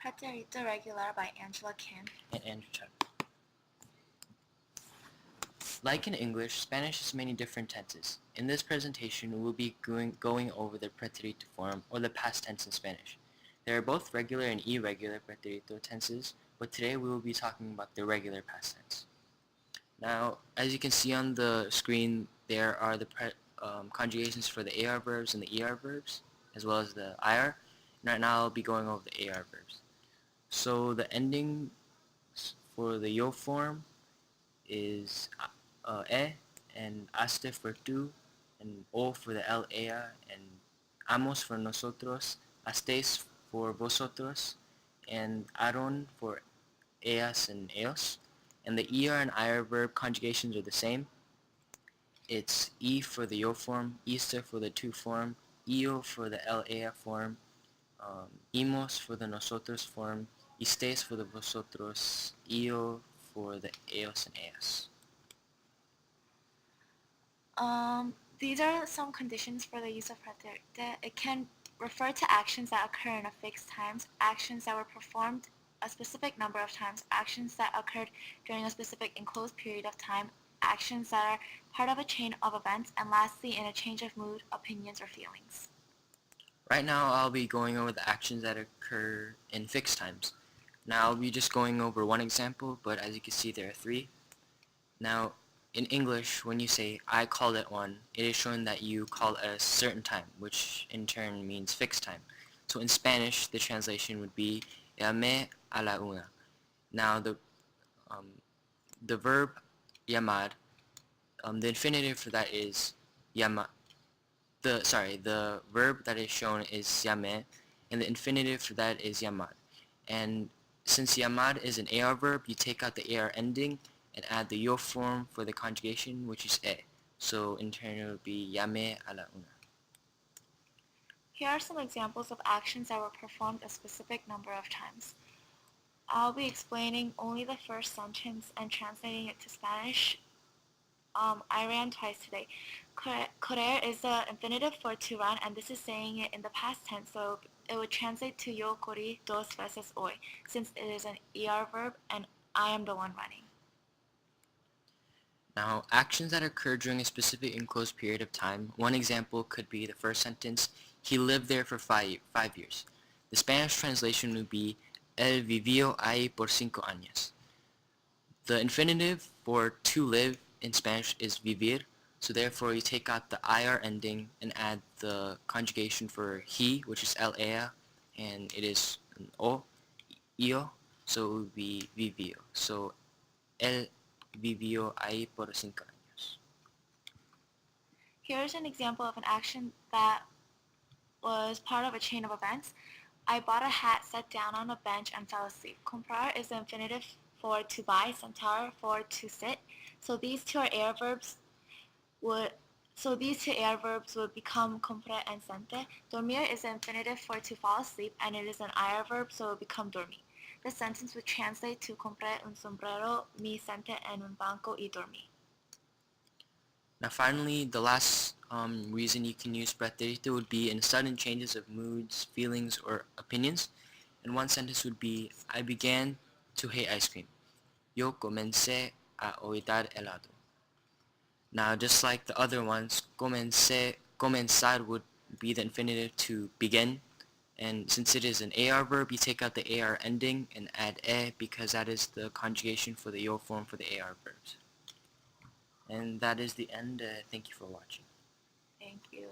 Pretérito Regular by Angela Kim and Andrew Chuck. Like in English, Spanish has many different tenses. In this presentation, we will be going over the pretérito form, or the past tense in Spanish. There are both regular and irregular pretérito tenses, but today we will be talking about the regular past tense. Now, as you can see on the screen, there are the conjugations for the AR verbs and the ER verbs, as well as the IR. And right now I'll be going over the AR verbs. So the ending for the yo form is e, and aste for tú, and o for the ea, and amos for nosotros, astéis for vosotros, and aron for ellas and ellos. And the er and ir verb conjugations are the same. It's e for the yo form, iste for the tú form, io for the ea form, imos for the nosotros form, estéis for the vosotros, io for the ellos and ellas. These are some conditions for the use of pretérito. It can refer to actions that occur in a fixed time, actions that were performed a specific number of times, actions that occurred during a specific enclosed period of time, actions that are part of a chain of events, and lastly, in a change of mood, opinions, or feelings. Right now I'll be going over the actions that occur in fixed times. Now I'll be just going over one example, but as you can see there are three. Now in English, when you say I called at 1, it is showing that you called at a certain time, which in turn means fixed time. So in Spanish, the translation would be llamé a la una. Now the verb llamar, the infinitive for that is llama. The verb that is shown is llamé, and the infinitive for that is llamar. And since llamar is an AR verb, you take out the AR ending and add the yo form for the conjugation, which is e. So in turn it would be llamé a la una. Here are some examples of actions that were performed a specific number of times. I'll be explaining only the first sentence and translating it to Spanish. I ran twice today. Correr is the infinitive for to run, and this is saying it in the past tense, so it would translate to yo corrí dos veces hoy, since it is an ER verb and I am the one running. Now, actions that occur during a specific enclosed period of time. One example could be the first sentence, he lived there for 5 years. The Spanish translation would be, él vivió ahí por 5 años. The infinitive for to live in Spanish is vivir, so therefore you take out the ir ending and add the conjugation for he, which is ea, and it is an o, io, so it would be vivió. So, él vivió ahí por 5 años. Here's an example of an action that was part of a chain of events. I bought a hat, sat down on a bench, and fell asleep. Comprar is the infinitive for to buy, sentar for to sit. So these two air verbs would become comprar and sente. Dormir is the infinitive for to fall asleep, and it is an ir verb, so it would become dormir. This sentence would translate to compré un sombrero, me senté en un banco y dormí. Now finally, the last reason you can use pretérito would be in sudden changes of moods, feelings, or opinions. And one sentence would be, I began to hate ice cream. Yo comencé a odiar helado. Now just like the other ones, comenzar would be the infinitive to begin. And since it is an AR verb, you take out the AR ending and add e because that is the conjugation for the yo form for the AR verbs. And that is the end. Thank you for watching. Thank you.